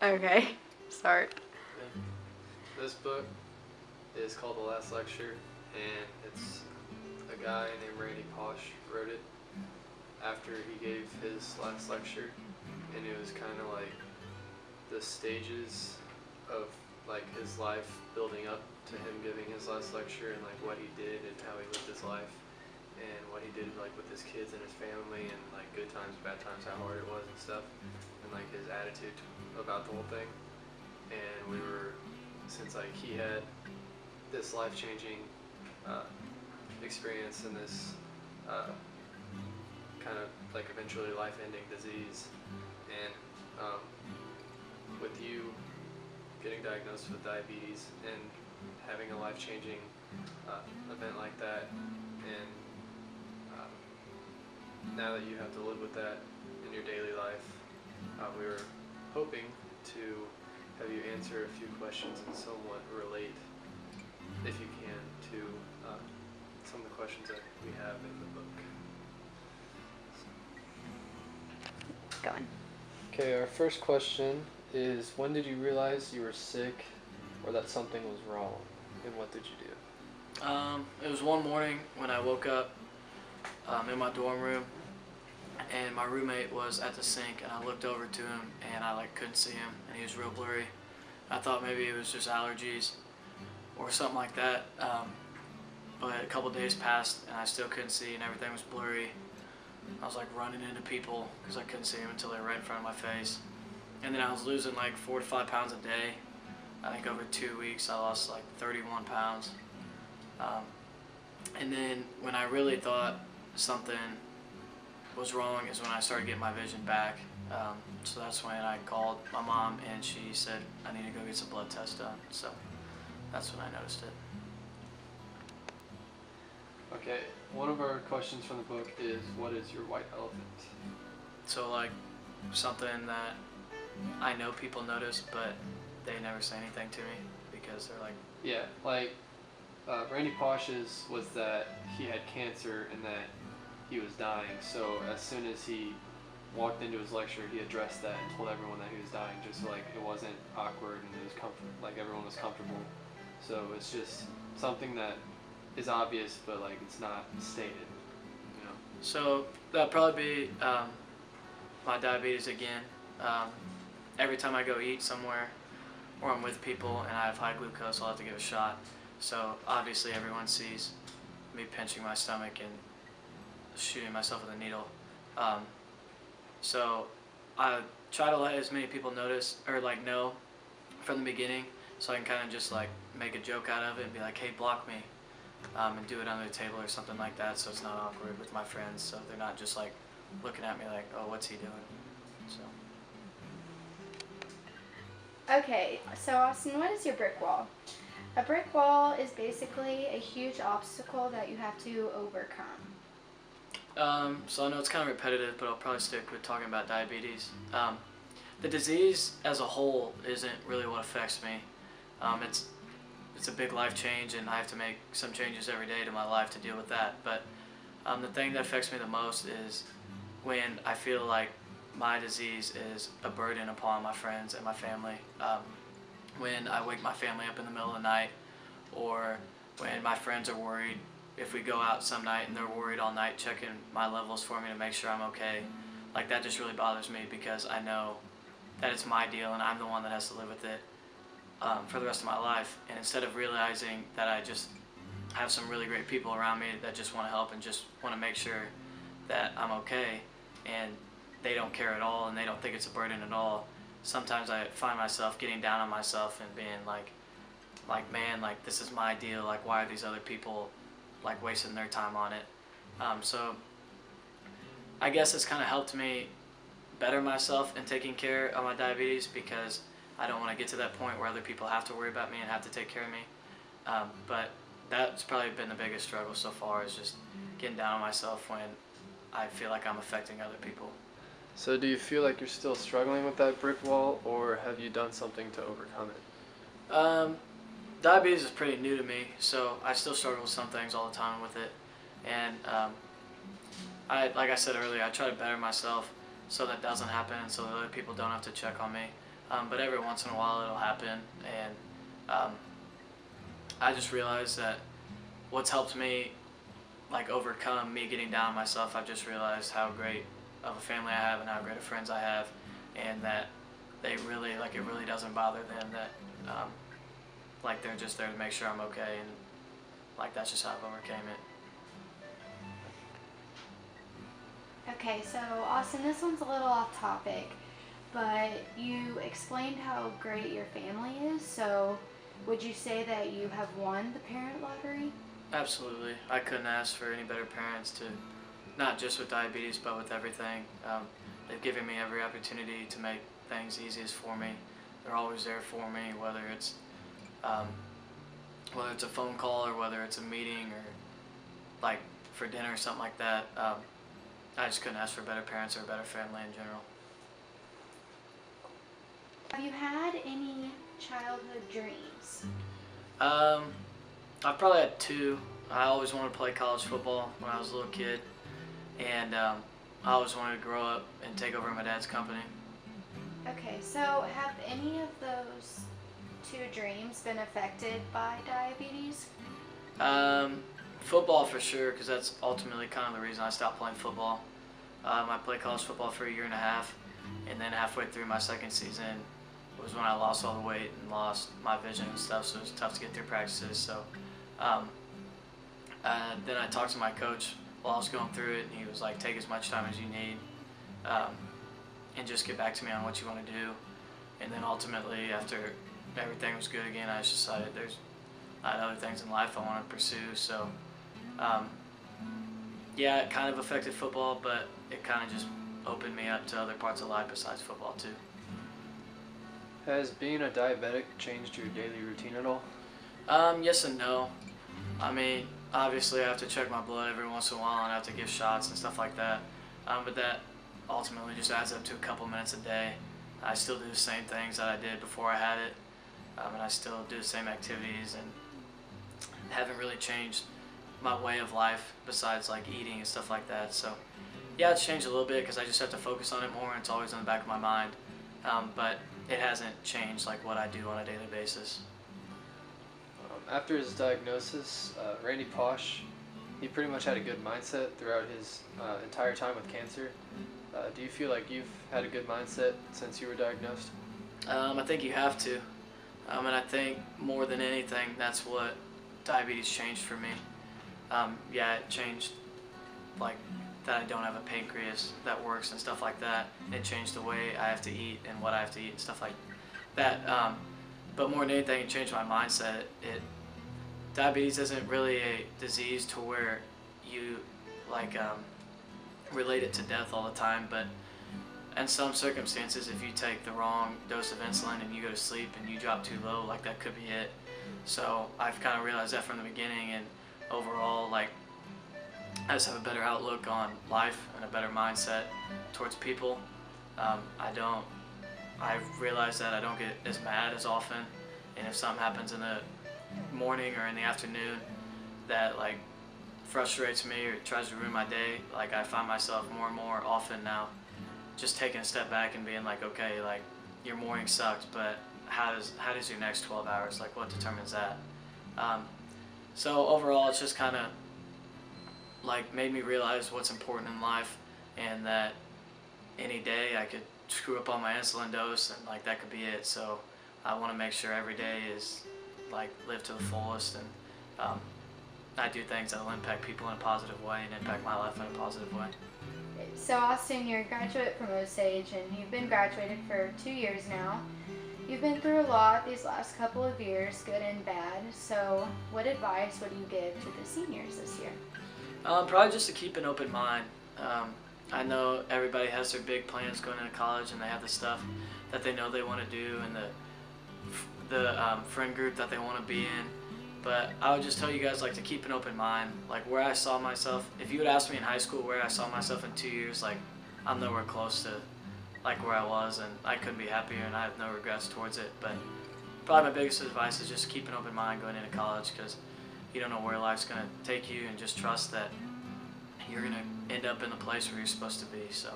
Okay, start. This book is called The Last Lecture, and it's a guy named Randy Pausch wrote it after he gave his last lecture, and it was kind of like the stages of like his life building up to him giving his last lecture, and like what he did and how he lived his life, and what he did like with his kids and his family, and like good times, bad times, how hard it was and stuff, and like his attitude about the whole thing. And we were, since like he had this life-changing experience and this kind of like eventually life-ending disease, and with you getting diagnosed with diabetes and having a life-changing event like that, and now that you have to live with that in your daily life, we were hoping to have you answer a few questions and somewhat relate, if you can, to some of the questions that we have in the book. Going. Okay, our first question is, when did you realize you were sick or that something was wrong, and what did you do? It was one morning when I woke up in my dorm room, and my roommate was at the sink, and I looked over to him, and I couldn't see him, and he was real blurry. I thought maybe it was just allergies or something like that, but a couple days passed, and I still couldn't see, and everything was blurry. I was running into people because I couldn't see them until they were right in front of my face. And then I was losing 4 to 5 pounds a day. I think over 2 weeks I lost 31 pounds. And then when I really thought something was wrong is when I started getting my vision back. So that's when I called my mom, and she said I need to go get some blood tests done. So that's when I noticed it. Okay, one of our questions from the book is, what is your white elephant? So something that I know people notice, but they never say anything to me because they're Yeah, Randy Pausch's was that he had cancer and that he was dying. So as soon as he walked into his lecture, he addressed that and told everyone that he was dying, just so it wasn't awkward and it was everyone was comfortable. So it's just something that is obvious, but it's not stated, you know. So that'd probably be my diabetes again. Every time I go eat somewhere or I'm with people and I have high glucose, I'll have to give a shot. So obviously everyone sees me pinching my stomach and shooting myself with a needle. So I try to let as many people notice or know from the beginning, so I can kind of just make a joke out of it and be like, hey, block me, and do it under the table or something like that, so it's not awkward with my friends, so they're not just looking at me like, oh, what's he doing? So. Okay, so Austin, what is your brick wall? A brick wall is basically a huge obstacle that you have to overcome. So I know it's kind of repetitive, but I'll probably stick with talking about diabetes. The disease as a whole isn't really what affects me. It's a big life change, and I have to make some changes every day to my life to deal with that. But the thing that affects me the most is when I feel like my disease is a burden upon my friends and my family. When I wake my family up in the middle of the night, or when my friends are worried if we go out some night and they're worried all night checking my levels for me to make sure I'm okay. That just really bothers me because I know that it's my deal and I'm the one that has to live with it for the rest of my life. And instead of realizing that I just have some really great people around me that just want to help and just want to make sure that I'm okay, and they don't care at all and they don't think it's a burden at all, sometimes I find myself getting down on myself and being man, this is my deal, why are these other people wasting their time on it? So I guess it's kind of helped me better myself in taking care of my diabetes, because I don't want to get to that point where other people have to worry about me and have to take care of me. But that's probably been the biggest struggle so far, is just getting down on myself when I feel like I'm affecting other people. So do you feel like you're still struggling with that brick wall, or have you done something to overcome it? Diabetes is pretty new to me, so I still struggle with some things all the time with it. And like I said earlier, I try to better myself so that doesn't happen and so that other people don't have to check on me. but every once in a while it'll happen, and I just realized that what's helped me like overcome me getting down on myself. I've just realized how great of a family I have and how great of friends I have, and that they really like it really doesn't bother them that like they're just there to make sure I'm okay, and like that's just how I've overcame it. Okay, so Austin, this one's a little off topic, but you explained how great your family is. So, would you say that you have won the parent lottery? Absolutely. I couldn't ask for any better parents to, not just with diabetes, but with everything. They've given me every opportunity to make things easiest for me. They're always there for me, whether it's a phone call or whether it's a meeting or like for dinner or something like that. I just couldn't ask for better parents or a better family in general. Have you had any childhood dreams? I've probably had two. I always wanted to play college football when I was a little kid, and I always wanted to grow up and take over my dad's company. Okay, so have any of those two dreams been affected by diabetes? Football for sure, because that's ultimately kind of the reason I stopped playing football. I played college football for a year and a half, and then halfway through my second season was when I lost all the weight and lost my vision and stuff, so it was tough to get through practices. So then I talked to my coach while I was going through it, and he was like, take as much time as you need, and just get back to me on what you want to do. And then ultimately, after everything was good again, I just decided I had other things in life I want to pursue. So yeah, it kind of affected football, but it kind of just opened me up to other parts of life besides football too. Has being a diabetic changed your daily routine at all? Yes and no. I mean, obviously I have to check my blood every once in a while and I have to give shots and stuff like that. But that ultimately just adds up to a couple minutes a day. I still do the same things that I did before I had it, and I still do the same activities, and haven't really changed my way of life besides like eating and stuff like that. So yeah, it's changed a little bit because I just have to focus on it more, and it's always in the back of my mind. But it hasn't changed like what I do on a daily basis. After his diagnosis, Randy Pausch, he pretty much had a good mindset throughout his entire time with cancer. Do you feel like you've had a good mindset since you were diagnosed? I think you have to. And I think more than anything, that's what diabetes changed for me. Yeah, it changed like that I don't have a pancreas that works and stuff like that. It changed the way I have to eat and what I have to eat and stuff like that. But more than anything, it changed my mindset. Diabetes isn't really a disease to where you like relate it to death all the time, but in some circumstances, if you take the wrong dose of insulin and you go to sleep and you drop too low, like that could be it. So I've kind of realized that from the beginning, and overall, like I just have a better outlook on life and a better mindset towards people. I've realized that I don't get as mad as often, and if something happens in the morning or in the afternoon that like frustrates me or tries to ruin my day, like I find myself more and more often now just taking a step back and being like, okay, like your morning sucked, but how does your next 12 hours, like what determines that? So overall, it's just kind of like made me realize what's important in life, and that any day I could screw up on my insulin dose and like that could be it. So I want to make sure every day is like live to the fullest, and I do things that will impact people in a positive way and impact my life in a positive way. So Austin, you're a graduate from Osage, and you've been graduated for 2 years now. You've been through a lot these last couple of years, good and bad. So what advice would you give to the seniors this year? Probably just to keep an open mind. I know everybody has their big plans going into college, and they have the stuff that they know they want to do, and the friend group that they want to be in. But I would just tell you guys like to keep an open mind. Like where I saw myself, if you would ask me in high school where I saw myself in 2 years, like I'm nowhere close to like where I was, and I couldn't be happier, and I have no regrets towards it. But probably my biggest advice is just keep an open mind going into college, because you don't know where life's going to take you, and just trust that you're going to end up in the place where you're supposed to be. So